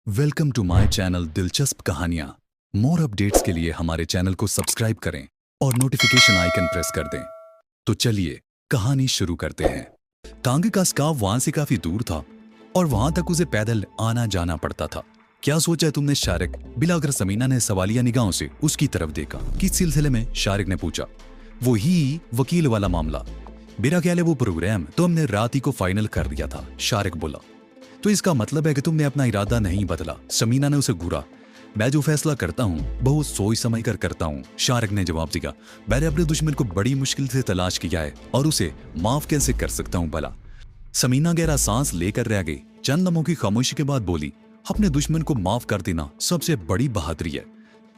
Welcome to my channel दिलचस्प कहानियां। More updates के लिए हमारे चैनल को सब्सक्राइब करें और नोटिफिकेशन आइकन प्रेस कर दें। तो चलिए कहानी शुरू करते हैं। टांगे का स्कार्फ वहां से काफी दूर था और वहां तक उसे पैदल आना जाना पड़ता था। क्या सोचा है तुमने शारिक? बिलाकर समीना ने सवालिया निगाहों से उसकी तरफ देखा। किस सिलसिले में? शारिक ने पूछा। वो ही वकील वाला मामला। मेरा ख्याल है वो प्रोग्राम तो हमने रात ही को फाइनल कर दिया था, शारिक बोला। तो इसका मतलब है कि तुमने अपना इरादा नहीं बदला? समीना ने उसे घूरा। मैं जो फैसला करता हूँ बहुत सोच समझ कर करता हूँ, शारिक ने जवाब दिया। मैंने अपने दुश्मन को बड़ी मुश्किल से तलाश किया है और उसे माफ कैसे कर सकता हूँ भला? समीना गहरा सांस लेकर रह गई। चंद लम्हों की खामोशी के बाद बोली, अपने दुश्मन को माफ कर देना सबसे बड़ी बहादुरी है,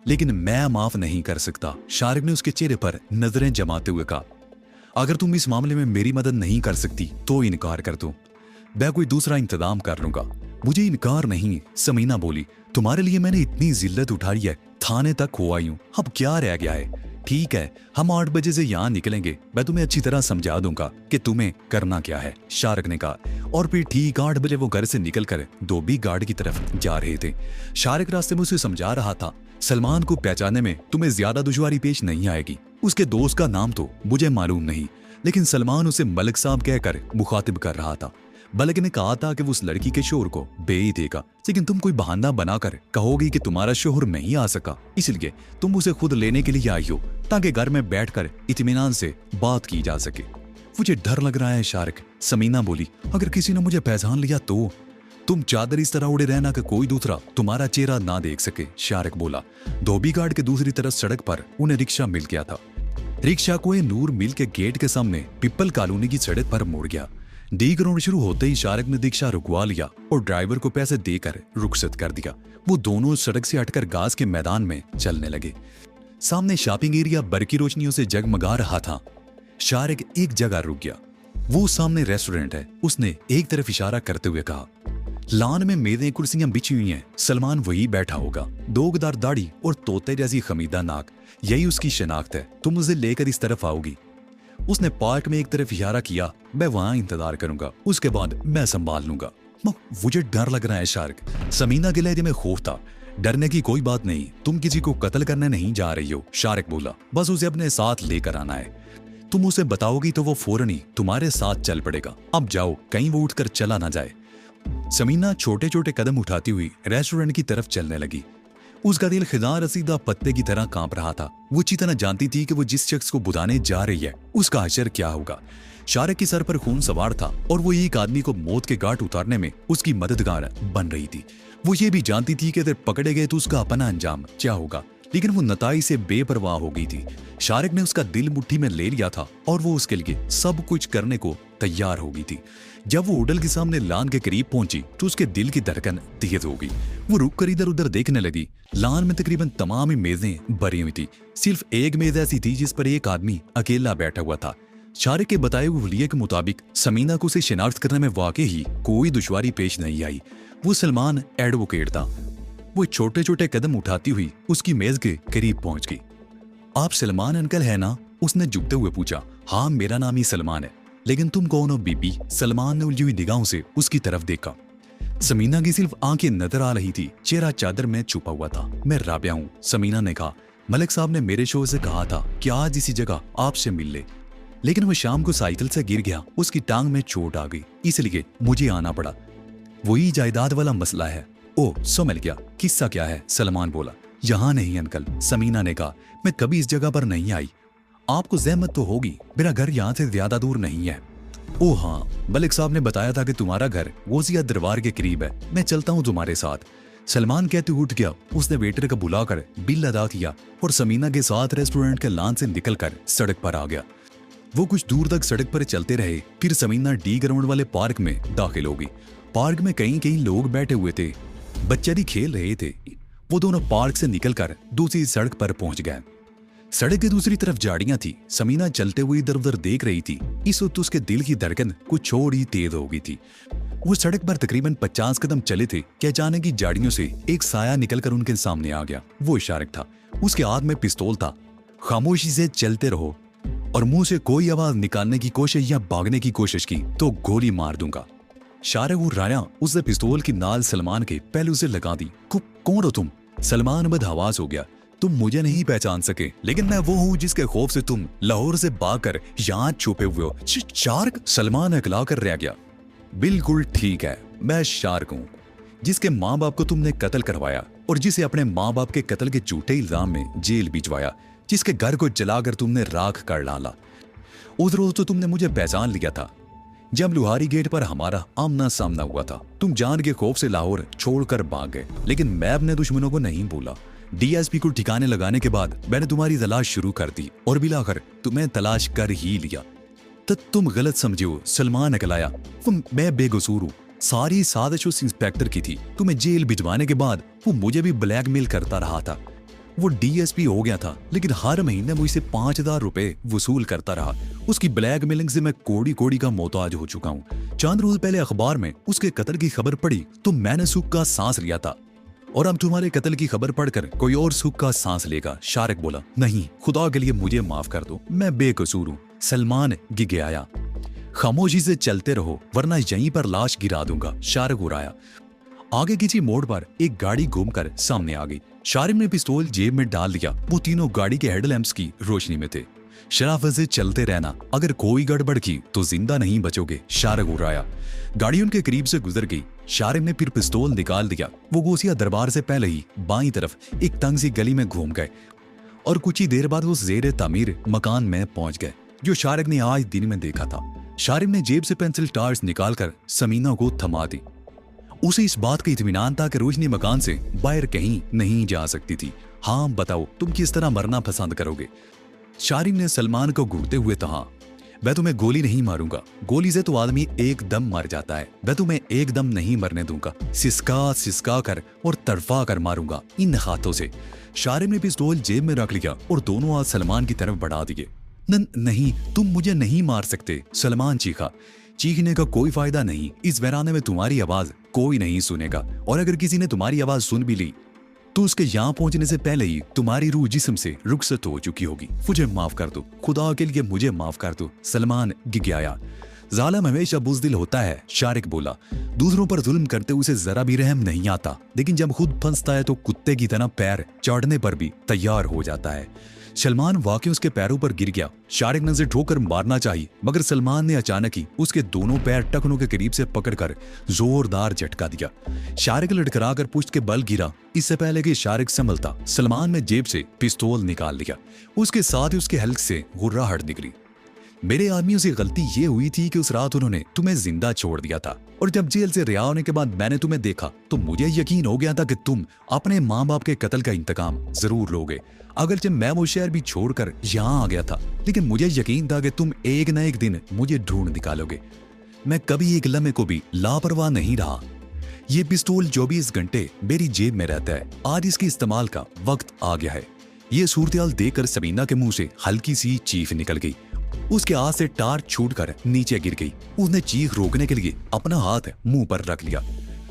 लेकिन मैं माफ नहीं कर सकता। शारिक ने उसके चेहरे पर नजरें जमाते हुए कहा, अगर तुम इस मामले में मेरी मदद नहीं कर सकती तो इनकार कर दो, मैं कोई दूसरा इंतजाम कर लूंगा। मुझे इनकार नहीं, समीना बोली। तुम्हारे लिए मैंने इतनी जिल्लत उठाई है, थाने तक हो आई हूं, अब क्या रह गया है? ठीक है, हम 8 बजे से यहाँ निकलेंगे, मैं तुम्हें अच्छी तरह समझा दूंगा कि तुम्हें करना क्या है, शारिक ने कहा। और फिर ठीक 8 बजे वो घर से निकलकर धोबी गार्ड की तरफ जा रहे थे। शारिक रास्ते में उसे समझा रहा था, सलमान को पहचानने में तुम्हें ज्यादा दुश्वारी पेश नहीं आएगी। उसके दोस्त का नाम तो मुझे मालूम नहीं, लेकिन सलमान उसे मलिक साहब कहकर मुखातिब कर रहा था। मलिक ने कहा था कि वो उस लड़की के शोहर को बेई देगा, लेकिन तुम कोई बहाना बनाकर कहोगी कि तुम्हारा शोहर नहीं आ सका, इसलिए तुम उसे खुद लेने के लिए आई हो, ताकि घर में बैठकर इत्मीनान से बात की जा सके। मुझे डर लग रहा है शारिक, समीना बोली। अगर किसी ने मुझे पहचान लिया तो? तुम चादर इस तरह उड़े रहना कि कोई दूसरा तुम्हारा चेहरा ना देख सके, शारिक बोला। धोबी गार्ड के दूसरी तरफ सड़क पर उन्हें रिक्शा मिल गया था। रिक्शा कोई नूर मिल के गेट के सामने पिपल कॉलोनी की सड़क पर मुड़ गया। डी ग्राउंड शुरू होते ही शारिक ने रिक्शा रुकवा लिया और ड्राइवर को पैसे देकर रुखसत कर दिया। वो दोनों सड़क से हटकर घास के मैदान में चलने लगे। सामने शॉपिंग एरिया बरकी रोशनियों से जगमगा रहा था। शारिक एक जगह रुक गया। वो सामने रेस्टोरेंट है, उसने एक तरफ इशारा करते हुए कहा। लान में मेजें कुर्सियां बिछी हुई हैं, सलमान वही बैठा होगा, दोगदार दाढ़ी और तोते जैसी खमीदा नाक, यही उसकी शिनाख्त है। तुम उसे लेकर इस तरफ आओगी। उसने पार्क में एक तरफ इशारा किया। मैं वहां इंतजार करूंगा, उसके बाद मैं संभाल लूंगा। मुझे डर लग रहा है शारिक, समीना के लहजे में खौफ था। डरने की कोई बात नहीं, तुम किसी को कत्ल करने नहीं जा रही हो, शारिक बोला। बस उसे अपने साथ लेकर आना है। तुम उसे बताओगी तो वो फौरन ही तुम्हारे साथ चल पड़ेगा। अब जाओ, कहीं वो उठकर चला ना जाए। समीना छोटे छोटे कदम उठाती हुई रेस्टोरेंट की तरफ चलने लगी। उसका दिल खिजा रसीदा पत्ते की तरह कांप रहा था। वो अच्छी तरह जानती थी कि वो जिस शख्स को बुलाने जा रही है उसका हशर क्या होगा। शारिक के सर पर खून सवार था और वो एक आदमी को मौत के घाट उतारने में उसकी मददगार बन रही थी। वो ये भी जानती थी कि अगर पकड़े गए तो उसका अपना अंजाम क्या होगा, लेकिन वो नताई से बेपरवाह हो गई थी। शारिक ने उसका दिल मुट्ठी में ले लिया था और वो उसके लिए सब कुछ करने को तैयार हो गई थी। जब वो होटल के सामने लान के करीब पहुंची तो उसके दिल की धड़कन तेज हो गई। वो रुक कर इधर उधर देखने लगी। लान में तकरीबन तमाम ही मेजें भरी हुई थी, सिर्फ एक मेज ऐसी थी जिस पर एक आदमी अकेला बैठा हुआ था। शारिक के बताए हुए हुलिये के मुताबिक समीना को उसे शिनाख्त करने में वाकई ही कोई दुश्वारी पेश नहीं आई। वो सलमान एडवोकेट था। वो छोटे छोटे कदम उठाती हुई उसकी मेज के करीब पहुंच गई। आप सलमान अंकल है ना? उसने झुकते हुए पूछा। हाँ, मेरा नाम ही सलमान है, लेकिन तुम कौन हो बीबी? सलमान ने उलझी हुई निगाहों से उसकी तरफ देखा। समीना की सिर्फ आंखें नजर आ रही थी, चेहरा चादर में छुपा हुआ था। मैं राबिया हूँ, समीना ने कहा। मलिक साहब ने मेरे शोहर से कहा था कि आज इसी जगह आपसे मिल ले, लेकिन वो शाम को साइकिल से गिर गया, उसकी टांग में चोट आ गई, इसलिए मुझे आना पड़ा। वही जायदाद वाला मसला है। ओह, समझ गया। किस्सा क्या है? सलमान बोला। यहाँ नहीं अंकल, समीना ने कहा। मैं कभी इस जगह पर नहीं आई। आपको जहमत तो होगी, मेरा घर यहाँ से ज्यादा दूर नहीं है। ओह हाँ, मलिक साहब ने बताया था कि तुम्हारा घर गोजिया दरबार के करीब है। मैं चलता हूँ तुम्हारे साथ, सलमान कहते उठ गया। उसने वेटर को बुलाकर बिल अदा किया और समीना के साथ रेस्टोरेंट के लान से निकलकर सड़क पर आ गया। वो कुछ दूर तक सड़क पर चलते रहे, फिर समीना डी ग्राउंड वाले पार्क में दाखिल हो गई। पार्क में कई कई लोग बैठे हुए थे, बच्चे भी खेल रहे थे। वो दोनों पार्क से निकलकर दूसरी सड़क पर पहुंच गए। सड़क की दूसरी तरफ झाड़ियां थी। समीना चलते हुए इधर उधर देख रही थी। इस वक्त उसके दिल की धड़कन कुछ और ही तेज हो गई थी। वो सड़क पर तकरीबन 50 कदम चले थे कि अचानक की झाड़ियों से एक साया निकलकर उनके सामने आ गया। वो शारिक था। उसके हाथ में पिस्तौल था। खामोशी से चलते रहो और मुंह से कोई आवाज निकालने की कोशिश या भागने की कोशिश की तो गोली मार दूंगा। शारिक उर्राया उसने पिस्तौल की नाल सलमान के पहलू से लगा दी। कौन हो तुम? सलमान बदहवास हो गया। तुम मुझे नहीं पहचान सके, लेकिन मैं वो हूँ जिसके खौफ से तुम लाहौर से भागकर यहाँ छुपे हुए हो। शार्क? सलमान अकला कर रह गया। बिल्कुल ठीक है, मैं शार्क हूँ, जिसके माँ बाप को तुमने कत्ल करवाया और जिसे अपने माँ बाप के कत्ल के झूठे इल्जाम में जेल भिजवाया, जिसके घर को जलाकर तुमने राख कर डाला। उस रोज तो तुमने मुझे पहचान लिया था जब लुहारी गेट पर हमारा आमना सामना हुआ था। तुम जान के खौफ से लाहौर छोड़कर भाग गए, लेकिन मैं अपने दुश्मनों को नहीं भूला। डीएसपी को ठिकाने लगाने के बाद मैंने तुम्हारी तलाश शुरू कर दी और मिलाकर तुम्हें तलाश कर ही लिया। तो तुम गलत समझे हो, सलमान अकलाया। मैं बेकसूर हूँ, सारी साजिश उस इंस्पेक्टर की थी। तुम्हें जेल भिजवाने के बाद वो मुझे भी ब्लैकमेल करता रहा था। वो डीएसपी हो गया था, लेकिन हर महीने मुझसे 5,000 रुपए वसूल करता रहा। उसकी ब्लैकमेलिंग से मैं कोड़ी कोड़ी का मोहताज हो चुका हूँ। चंद रोज पहले अखबार में उसके कत्ल की खबर पड़ी तो मैंने सुख का सांस लिया था, और अब तुम्हारे कत्ल की खबर पढ़कर कोई और सुख का सांस लेगा। शारिक बोला, नहीं, खुदा के लिए मुझे माफ कर दो, मैं बेकसूर हूँ। सलमान गिगयाया। खामोशी से चलते रहो वरना यहीं पर लाश गिरा दूंगा। शारिक उड़ाया। आगे किसी मोड़ पर एक गाड़ी घूमकर सामने आ गई। शारिक ने पिस्तौल जेब में डाल लिया। वो तीनों गाड़ी के हेडलैम्प्स की रोशनी में थे। शराफत से चलते रहना, अगर कोई गड़बड़ की तो जिंदा नहीं बचोगे। शारिक उड़ाया। गाड़ी उनके करीब से गुजर गई। शारिक ने फिर पिस्तौल निकाल दिया। वो गोसिया दरबार से पहले ही बाईं तरफ एक तंग सी गली में घूम गए और कुछ ही देर बाद वो जेर तामीर मकान में पहुंच गए जो शारिक ने आज दिन में देखा था। शारिक ने जेब से पेंसिल टार्च निकालकर समीना को थमा दी। उसे इस बात का इत्मीनान था कि रोशनी मकान से बाहर कहीं नहीं जा सकती थी। हाँ बताओ, तुम किस तरह मरना पसंद करोगे? शारिक ने सलमान को घूरते हुए कहा, मैं तुम्हें गोली नहीं मारूंगा। गोली से तो आदमी एकदम मर जाता है, मैं तुम्हें एकदम नहीं मरने दूंगा। सिसका सिसका कर और तड़फा कर मारूंगा इन हाथों से। शारिक ने पिस्तौल जेब में रख लिया और दोनों हाथ सलमान की तरफ बढ़ा दिए। नहीं, तुम मुझे नहीं मार सकते, सलमान चीखा। चीखने का कोई फायदा नहीं, इस वीराने में तुम्हारी आवाज कोई नहीं सुनेगा, और अगर किसी ने तुम्हारी आवाज सुन भी ली तो उसके यहाँ पहुंचने से पहले ही तुम्हारी रूह जिस्म से रुखसत हो चुकी होगी। मुझे माफ कर दो, खुदा के लिए मुझे माफ कर दो। सलमान गिगयाया। जालिम हमेशा बुज़दिल होता है, शारिक बोला। दूसरों पर जुल्म करते उसे जरा भी रहम नहीं आता, लेकिन जब खुद फंसता है तो कुत्ते की तरह पैर चाटने पर भी तैयार हो जाता है। सलमान वाकई उसके पैरों पर गिर गया। शारिक ने उसे ठोकर मारना चाहिए, मगर सलमान ने अचानक ही उसके दोनों पैर टखनों के करीब से पकड़कर जोरदार झटका दिया। शारिक लड़खड़ा कर पुश्त के बल गिरा। इससे पहले कि शारिक संभलता, सलमान ने जेब से पिस्तौल निकाल लिया। उसके साथ ही उसके हल्क से गुर्राहट निकली। मेरे आदमियों से गलती ये हुई थी कि उस रात उन्होंने तुम्हें जिंदा छोड़ दिया था, और जब जेल से रिहा होने के बाद मैंने तुम्हें देखा तो मुझे यकीन हो गया था कि तुम अपने माँ बाप के कत्ल का इंतकाम जरूर लोगे। अगरचे मैं वो शहर भी छोड़कर यहाँ आ गया था, लेकिन मुझे यकीन था कि तुम एक न एक दिन मुझे ढूंढ निकालोगे। मैं कभी एक लम्हे को भी लापरवाह नहीं रहा। ये पिस्तौल 24 घंटे मेरी जेब में रहता है। आज इसके इस्तेमाल का वक्त आ गया है। ये सूरत देखकर सबीना के मुंह से हल्की सी चीख निकल गई। उसके हाथ से टार्च छूटकर नीचे गिर गई। उसने चीख रोकने के लिए अपना हाथ मुंह पर रख लिया।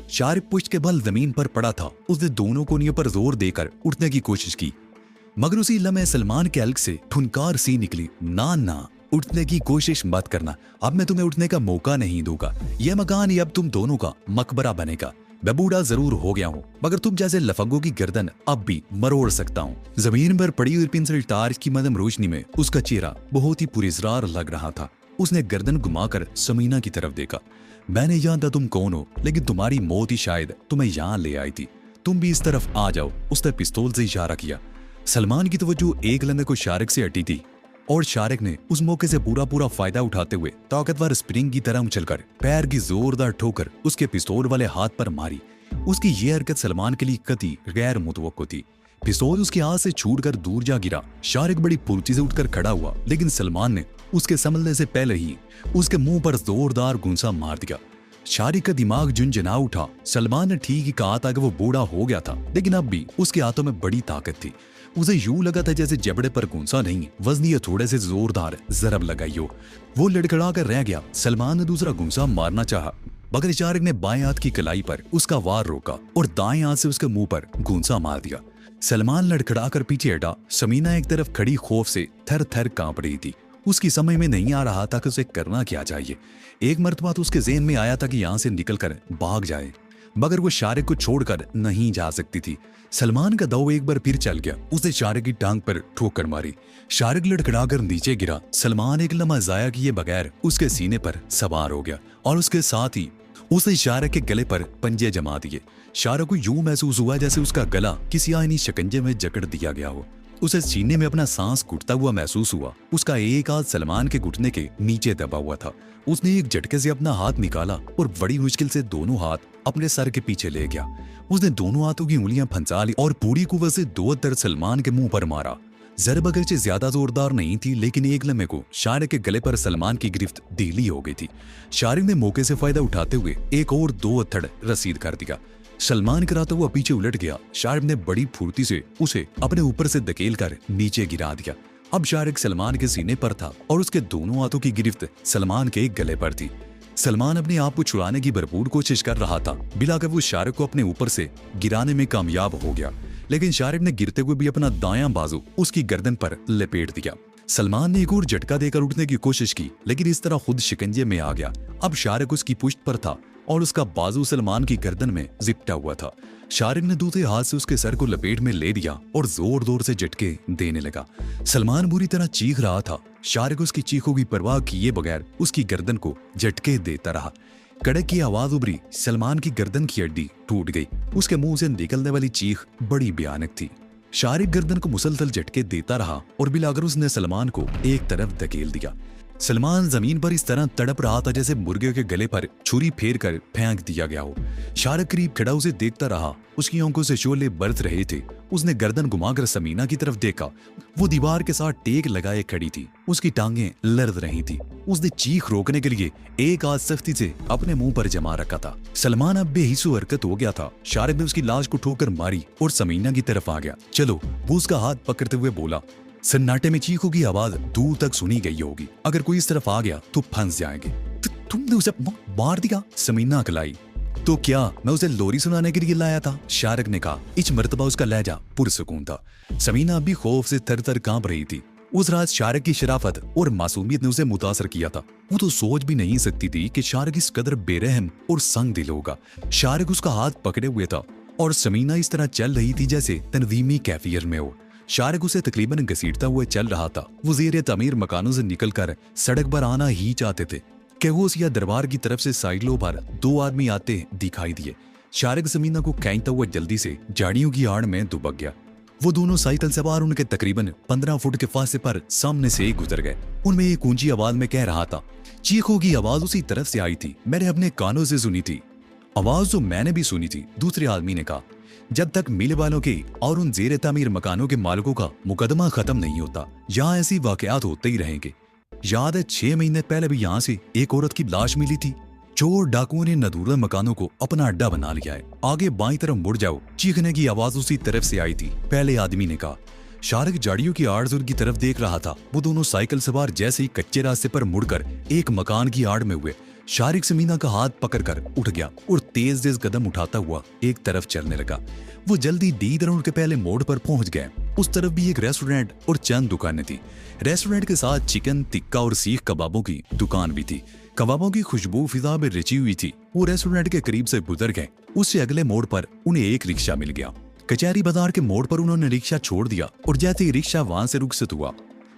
शारिक पुश्त के बल जमीन पर पड़ा था। उसने दोनों कोनियों पर जोर देकर उठने की कोशिश की, मगर उसी लम्हे सलमान के हल्क से फुनकार सी निकली, ना, उठने की कोशिश मत करना, अब मैं तुम्हें उठने का मौका नहीं दूंगा। यह मकान ही अब तुम दोनों का मकबरा बनेगा। मैं बूढ़ा जरूर हो गया हूँ, मगर तुम जैसे लफंगों की गर्दन अब भी मरोड़ सकता हूँ। जमीन पर पड़ी हुई पेंसिल टार्च की मदम रोशनी में उसका चेहरा बहुत ही पुरस्कार लग रहा था। उसने गर्दन घुमाकर समीना की तरफ देखा। मैं नहीं जानता तुम कौन हो, लेकिन तुम्हारी मौत ही शायद तुम्हें यहाँ ले आई थी। तुम भी इस तरफ आ जाओ। उसने पिस्तौल से इशारा किया। सलमान की तवज्जो एक लम्हे को शारिक से हटी थी, और शारिक ने उस मौके से पूरा फायदा उठाते हुए ताकतवर स्प्रिंग की तरह उछलकर पैर की जोरदार ठोकर उसके पिस्तौल वाले हाथ पर मारी। उसकी यह हरकत सलमान के लिए कतई गैर मुतवक्को थी। पिस्तौल उसके हाथ से छूटकर दूर जा गिरा। शारिक बड़ी फुर्ती से उठकर खड़ा हुआ, लेकिन सलमान ने उसके संभलने से पहले ही उसके मुंह पर जोरदार गुंसा मार दिया। शारिक का दिमाग झुंझुना उठा। सलमान ने ठीक ही कहा था कि वो बूढ़ा हो गया था, लेकिन अब भी उसके हाथों में बड़ी ताकत थी। उसे यूं लगा था जैसे जबड़े पर गुंसा नहीं, वजनी थोड़े से जोरदार जरब लगाई हो। वो लड़खड़ा कर रह गया। सलमान ने दूसरा गुंसा मारना चाहा, मगर शारिक ने बाएं हाथ की कलाई पर उसका वार रोका और दाएं हाथ से उसके मुंह पर गुंसा मार दिया। सलमान लड़खड़ा कर पीछे हटा। समीना एक तरफ खड़ी खौफ से थर थर कांप रही थी। उसकी समझ में नहीं आ रहा था कि उसे करना क्या चाहिए। एक मर्तबा तो उसके ज़हन में आया था कि यहाँ से निकलकर भाग जाए, मगर वो शारिक को छोड़कर नहीं जा सकती थी। सलमान का दाव एक बार फिर चल गया। उसने शारिक की टांग पर ठोकर मारी। शारिक लड़खड़ाकर नीचे गिरा। सलमान एक लम्हा जाया किए बगैर उसके सीने पर सवार हो गया और उसके साथ ही उसने शारिक के गले पर पंजे जमा दिए। शारिक को यूं महसूस हुआ जैसे उसका गला किसी आईनी शिकंजे में जकड़ दिया गया हो। उसे सीने में अपना सांस घुटता हुआ महसूस हुआ। उसका एक हाथ सलमान के घुटने के नीचे दबा हुआ था। उसने एक झटके से अपना हाथ निकाला और बड़ी मुश्किल से दोनों हाथ अपने सर के पीछे ले गया। उसने दोनों हाथों की उंगलियां फंसा ली और पूरी कुव्वत से दो दर सलमान के मुंह पर मारा। ज़रब अगरचे ज्यादा जोरदार नहीं थी, लेकिन एक लम्हे को शारिक के गले पर सलमान की गिरफ्त ढीली हो गई थी। शारिक ने मौके से फायदा उठाते हुए एक और दो अत्थड़ रसीद कर दिया। सलमान कराता हुआ पीछे उलट गया। शारिक ने बड़ी फुर्ती से उसे अपने ऊपर से धकेल कर नीचे गिरा दिया। अब शारिक सलमान के सीने पर था और उसके दोनों हाथों की गिरफ्त सलमान के गले पर थी। सलमान अपने आप को छुड़ाने की भरपूर कोशिश कर रहा था। बिलाकर वो शारिक को अपने ऊपर से गिराने में कामयाब हो गया, लेकिन शारिक ने गिरते हुए भी अपना दायां बाजू उसकी गर्दन पर लपेट दिया। सलमान ने एक और झटका देकर उठने की कोशिश की, लेकिन इस तरह खुद शिकंजे में आ गया। अब शारिक उसकी पुश्त पर था और उसका बाजू सलमान की गर्दन में जिपटा हुआ था। शारिक ने दूसरे हाथ से उसके सर को लपेट में ले दिया और जोर जोर से झटके देने लगा। सलमान बुरी तरह चीख रहा था। शारिक उसकी चीखों की परवाह किए बगैर उसकी गर्दन को झटके देता रहा। कड़क की आवाज उभरी। सलमान की गर्दन की हड्डी टूट गई। उसके मुंह से निकलने वाली चीख बड़ी भयानक थी। शारिक गर्दन को मुसलसल झटके देता रहा और बिलाकर उसने सलमान को एक तरफ धकेल दिया। सलमान जमीन पर इस तरह तड़प रहा था जैसे मुर्गे के गले पर छुरी फेर कर फेंक दिया गया हो। शारिक करीब खड़ा उसे देखता रहा। उसकी आंखों से शोले बरस रहे थे। उसने गर्दन घुमाकर समीना की तरफ देखा। वो दीवार के साथ टेक लगाए खड़ी थी। उसकी टांगें लर्ज रही थी। उसने चीख रोकने के लिए एक हाथ सख्ती से अपने मुंह पर जमा रखा था। सलमान अब बेहिस्सू हरकत हो गया था। शारिक ने उसकी लाश को ठोकर मारी और समीना की तरफ आ गया। चलो, वो उसका हाथ पकड़ते हुए बोला। सन्नाटे में चीखों की आवाज दूर तक सुनी गई होगी। अगर कोई इस तरफ आ गया तो फंस जाएंगे। तुमने उसे मार दिया? समीना अकलाई। तो क्या मैं उसे लोरी सुनाने के लिए लाया था? शारिक ने कहा। इस मर्तबा उसका लहजा पुरसुकून था। समीना अभी खौफ से थर-थर कांप रही थी। उस रात शारिक की शराफत और मासूमियत ने उसे मुतासर किया था। वो तो सोच भी नहीं सकती थी कि शारिक इस कदर बेरहम और संग दिल होगा। शारिक उसका हाथ पकड़े हुए था और समीना इस तरह चल रही थी जैसे तनवीमी कैफियत में हो। शारिक उसे तकरीबन घसीटता हुआ चल रहा था। वो ज़ेरे तमीर मकानों से निकलकर सड़क पर आना ही चाहते थे कि वो या दरबार की तरफ से साइडों पर दो आदमी आते दिखाई दिए। शारिक समीना को खींचता हुआ जल्दी से झाड़ियों की आड़ में दुबक गया। वो दोनों साइकिल सवार उनके तकरीबन 15 फुट के फासले पर सामने से गुजर गए। उनमें एक ऊंची आवाज में कह रहा था। चीखों की आवाज उसी तरफ से आई थी। मैंने अपने कानों से सुनी थी। आवाज तो मैंने भी सुनी थी। दूसरे आदमी ने कहा। जब तक मिल वालों के और उन जेर तामीर मकानों के मालिकों का मुकदमा खत्म नहीं होता, यहाँ ऐसी वाकयात होते ही रहेंगे। याद है 6 महीने पहले भी यहाँ से एक औरत की लाश मिली थी। चोर डाकुओं ने नदूरा मकानों को अपना अड्डा बना लिया है। आगे बाईं तरफ मुड़ जाओ। चीखने की आवाज उसी तरफ से आई थी। पहले आदमी ने कहा। शारिक झाड़ियों की आड़ की तरफ देख रहा था। वो दोनों साइकिल सवार जैसे ही कच्चे रास्ते पर मुड़कर एक मकान की आड़ में हुए, शारिक समीना का हाथ पकड़कर उठ गया और तेज तेज कदम उठाता हुआ एक तरफ चलने लगा। वो जल्दी डी रोड के पहले मोड़ पर पहुंच गए। उस तरफ भी एक रेस्टोरेंट और चंद दुकानें थी। रेस्टोरेंट के साथ चिकन टिक्का और सीख कबाबों की दुकान भी थी। कबाबों की खुशबू फिजा में रची हुई थी। वो रेस्टोरेंट के करीब से गुजर गए। उससे अगले मोड़ पर उन्हें एक रिक्शा मिल गया। कचहरी बाजार के मोड़ पर उन्होंने रिक्शा छोड़ दिया और जैसे ही रिक्शा वहां से रुखसत हुआ,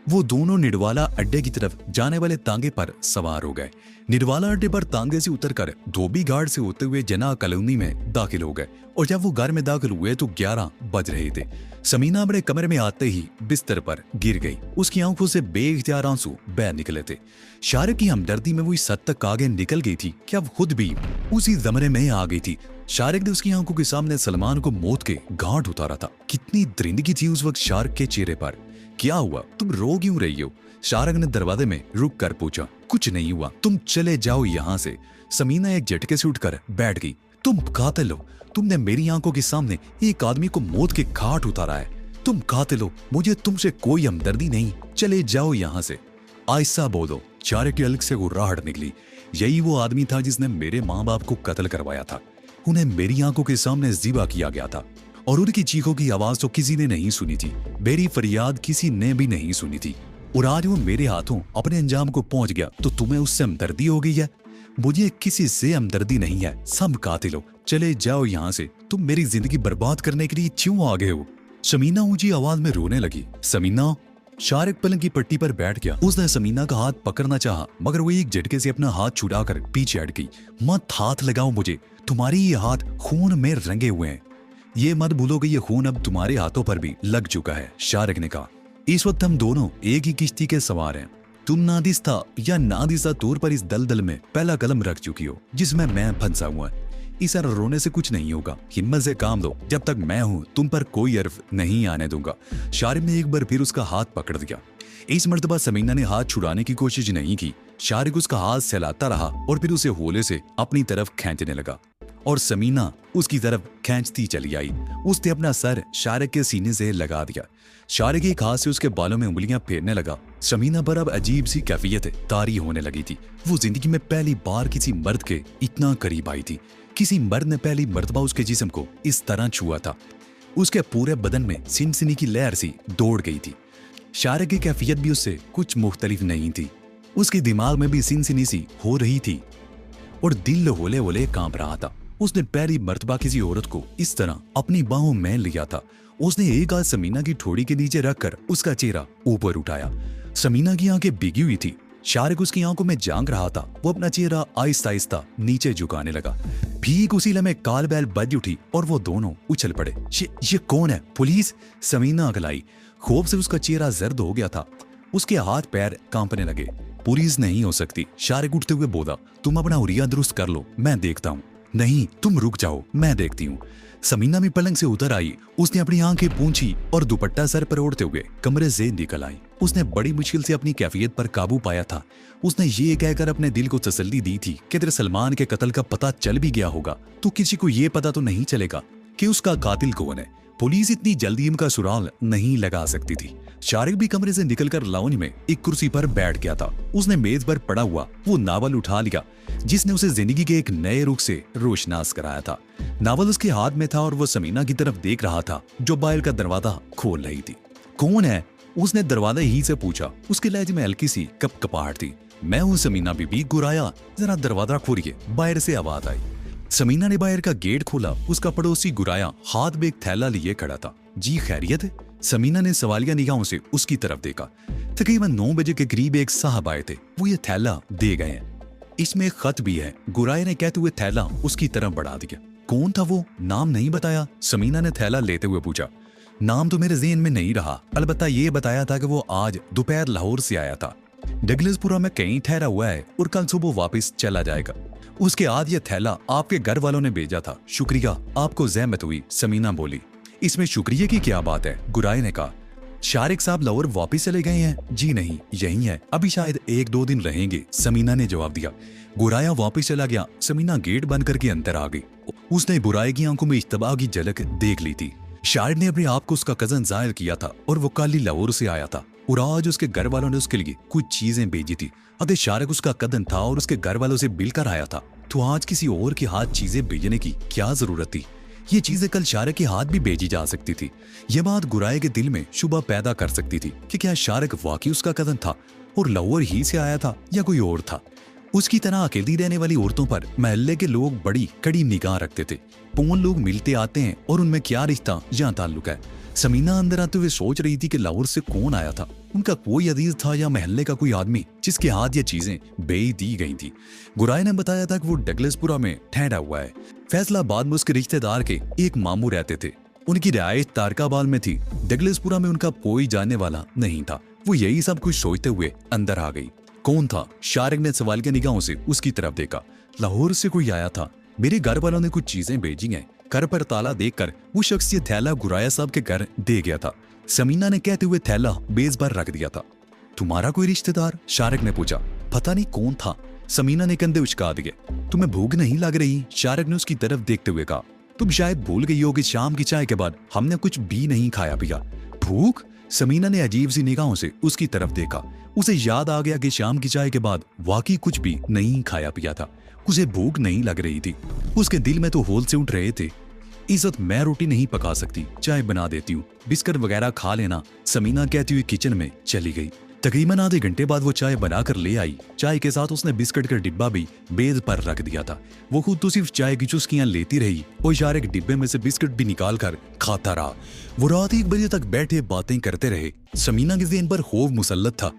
वो दोनों निडवाला अड्डे की तरफ जाने वाले तांगे पर सवार हो गए। निडवाला अड्डे पर तांगे से उतरकर धोबी घाट से होते हुए जना कॉलोनी में दाखिल हो गए और जब वो घर में दाखिल हुए तो 11 बज रहे थे। समीना अपने कमरे में आते ही बिस्तर पर गिर गई। उसकी आंखों से बेइख्तियार आंसू बह निकले थे। शारिक की हमदर्दी में वो इस हद तक आगे निकल गई थी कि अब खुद भी उसी जमरे में आ गई थी। शारिक ने उसकी आंखों के सामने सलमान को मौत के घाट उतारा था। कितनी दरिंदगी थी उस वक्त शारिक के चेहरे पर। क्या हुआ? तुम रो क्यों रही हो? शारिक ने दरवाजे में रुक कर पूछा। कुछ नहीं हुआ, तुम चले जाओ यहाँ से। समीना एक झटके से उठकर बैठ गई। तुम कातिल हो। तुमने मेरी आंखों के सामने एक आदमी को मौत के घाट उतारा है। तुम कातिल हो। मुझे तुमसे कोई हमदर्दी नहीं। चले जाओ यहाँ से। आहिस्ता बोलो। शारिक की अलग से गुर्राहट निकली। यही वो आदमी था जिसने मेरे माँ बाप को कत्ल करवाया था। उन्हें मेरी आंखों के सामने ज़िबा किया गया था और उनकी चीखों की आवाज तो किसी ने नहीं सुनी थी। मेरी फरियाद किसी ने भी नहीं सुनी थी। और आज वो मेरे हाथों अपने अंजाम को पहुंच गया तो तुम्हें उससे हमदर्दी हो गई है। मुझे किसी से हमदर्दी नहीं है, सब कातिल हो, चले जाओ यहाँ से। तुम मेरी जिंदगी बर्बाद करने के लिए क्यों आ गए हो? समीना ऊंची आवाज में रोने लगी। समीना। शारिक पलंग की पट्टी पर बैठ गया। उसने समीना का हाथ पकड़ना चाहा मगर वो एक झटके से अपना हाथ छुड़ाकर पीछे हट गई। मत हाथ लगाओ मुझे, तुम्हारे ये हाथ खून में रंगे हुए हैं। ये मत भूलो कि ये खून अब तुम्हारे हाथों पर भी लग चुका है, शारिक ने कहा। इस वक्त हम दोनों एक ही किश्ती के सवार हैं। तुम नादिस्ता या नादिस्ता तौर पर इस दलदल में पहला कदम रख चुकी हो जिसमें मैं फंसा हुआ। इस तरह रोने से कुछ नहीं होगा, हिम्मत से काम दो। जब तक मैं हूं तुम पर कोई अर्फ नहीं आने दूंगा। शारिक ने एक बार फिर उसका हाथ पकड़ दिया। इस मर्तबा समीना ने हाथ छुड़ाने की कोशिश नहीं की। शारिक उसका हाथ सहलाता रहा और फिर उसे होले से अपनी तरफ खींचने लगा और समीना उसकी तरफ खींचती चली आई। उसने अपना सर शारिक के सीने से लगा दिया। शारिक एक हाथ से उसके बालों में उंगलियां फेरने लगा। समीना पर अब अजीब सी कैफियत तारी होने लगी थी। वो जिंदगी में पहली बार किसी मर्द के इतना करीब आई थी। किसी मर्द ने पहली मर्तबा उसके जिस्म को इस तरह छुआ था। उसके पूरे बदन में सिनसिनी की लहर सी दौड़ गई थी। शारिक की कैफियत भी उससे कुछ मुख्तलिफ नहीं थी। उसके दिमाग में भी सिनसिनी सी हो रही थी और दिल होले होले कांप रहा था। उसने पहली मर्तबा किसी औरत को इस तरह अपनी बाहों में लिया था। उसने एक हाथ समीना की ठोड़ी के नीचे रखकर उसका चेहरा ऊपर उठाया। समीना की आंखें भीगी हुई थी। शारिक उसकी आंखों में झांक रहा था। वो अपना चेहरा आहिस्ता आहिस्ता नीचे झुकाने लगा। ठीक उसी लम्हे काल बैल बज उठी और वो दोनों उछल पड़े। ये कौन है? पुलिस? समीना अगलाई। खौफ से उसका चेहरा जर्द हो गया था। उसके हाथ पैर कांपने लगे। पुलिस नहीं हो सकती, शारिक उठते हुए बोला। तुम अपना हुलिया दुरुस्त कर लो, मैं देखता हूँ। नहीं, तुम रुक जाओ, मैं देखती हूँ। समीना भी पलंग से उतर आई। उसने अपनी आंखें पूंछी और दुपट्टा सर पर ओढ़ते हुए कमरे से निकल आई। उसने बड़ी मुश्किल से अपनी कैफियत पर काबू पाया था। उसने ये कहकर अपने दिल को तसल्ली दी थी कि तेरे सलमान के कत्ल का पता चल भी गया होगा तो किसी को ये पता तो नहीं चलेगा कि उसका कातिल कौन है। पुलिस इतनी जल्दी इनका सुराग नहीं लगा सकती थी। शारिक भी कमरे से निकलकर लाउंज में एक कुर्सी पर बैठ गया था। उसने मेज पर पड़ा हुआ वो नावल उठा लिया जिसने उसे जिंदगी के एक नए रुख से रोशनास कराया था। नावल उसके हाथ में था और वो समीना की तरफ देख रहा था जो बाहर का दरवाजा खोल रही थी। कौन है? उसने दरवाजा ही से पूछा। उसके लहजे में हल्की सी कपकपाहट थी। मैं हूं समीना बीबी, गुराया, जरा दरवाजा खोलिए, बाहर से आवाज आई। समीना ने बाहर का गेट खोला। उसका पड़ोसी गुराया हाथ में एक थैला लिए खड़ा था। जी खैरियत है? समीना ने सवालिया निगाहों से उसकी तरफ देखा। तकरीबन 9 बजे के करीब एक साहब आए थे। वो ये थैला दे गए हैं, इसमें एक खत भी है। गुराया ने कहते हुए थैला उसकी तरफ बढ़ा दिया। कौन था वो? नाम नहीं बताया? समीना ने थैला लेते हुए पूछा। नाम तो मेरे ज़हन में नहीं रहा, अलबत्ता ये बताया था कि वो आज दोपहर लाहौर से आया था। डगलसपुरा में कहीं ठहरा हुआ है और कल सुबह वापस चला जाएगा। उसके आज ये थैला आपके घर वालों ने भेजा था। शुक्रिया, आपको ज़हमत हुई, समीना बोली। इसमें शुक्रिया की क्या बात है? गुराया ने कहा। शारिक साहब लाहौर वापस चले गए हैं? जी नहीं, यही है, अभी शायद 1-2 दिन रहेंगे, समीना ने जवाब दिया। गुराया वापस चला गया। समीना गेट बंद करके अंदर आ गई। उसने गुराया की आंखों में इश्तबा की झलक देख ली थी। शारिक ने अपने आप को उसका कजन जाहिर किया था और वो कल ही लाहौर से आया था और आज उसके घर वालों ने उसके लिए कुछ चीजें भेजी थी। अगर शारिक उसका कजन था और उसके घर वालों से मिलकर आया था तो आज किसी और के हाथ चीजें भेजने की क्या जरूरत थी? ये चीजें कल शारिक के हाथ भी भेजी जा सकती थी। यह बात गुराया के दिल में शुबा पैदा कर सकती थी कि क्या शारिक वाकई उसका कजन था और लाहौर ही से आया था या कोई और था। उसकी तरह अकेली रहने वाली औरतों पर महल्ले के लोग बड़ी कड़ी निगाह रखते थे। कौन लोग मिलते आते हैं और उनमें क्या रिश्ता या ताल्लुक है? समीना अंदर आते हुए सोच रही थी कि लाहौर से कौन आया था। उनका कोई अजीज था या महल्ले का कोई आदमी जिसके हाथ ये चीजें भेज दी गई थी। गुराया ने बताया था कि वो डगलसपुरा में ठहरा हुआ है। फैसलाबाद में उसके रिश्तेदार के एक मामू रहते थे। उनकी रिहायश तारकाबाद में थी। डगलसपुरा में उनका कोई जानने वाला नहीं था। वो यही सब कुछ सोचते हुए अंदर आ गई। कौन था? शारिक ने सवाल के निगाहों से उसकी तरफ देखा। लाहौर से कोई आया था, मेरे घर वालों ने कुछ चीजें भेजी हैं। घर पर ताला देखकर वो शख्स ये थैला गुराया साहब के घर दे गया था। समीना ने कहते हुए थैला मेज पर रख दिया था। तुम्हारा कोई रिश्तेदार? शारिक ने पूछा। पता नहीं कौन था, समीना ने कंधे उचका दिए। तुम्हें भूख नहीं लग रही? शारिक ने उसकी तरफ देखते हुए कहा। तुम शायद भूल गई हो कि शाम की चाय के बाद हमने कुछ भी नहीं खाया पिया। भूख? समीना ने अजीब सी निगाहों से उसकी तरफ देखा। उसे याद आ गया कि शाम की चाय के बाद वाकई कुछ भी नहीं खाया पिया था। उसे भूख नहीं लग रही थी। उसके दिल में तो होल से उठ रहे थे। इज्जत, मैं रोटी नहीं पका सकती, चाय बना देती हूँ, बिस्किट वगैरह खा लेना, समीना कहती हुई किचन में चली गई। तकरीबन आधे घंटे बाद वो चाय बनाकर ले आई। चाय के साथ उसने बिस्किट का डिब्बा भी मेज पर रख दिया था। वो खुद तो सिर्फ चाय की चुस्कियां लेती रही और इशारे के डिब्बे में से बिस्किट भी निकाल कर खाता रहा। वो रात 1 बजे तक बैठे बातें करते रहे। समीना के ज़हन पर खौफ मुसल्लत था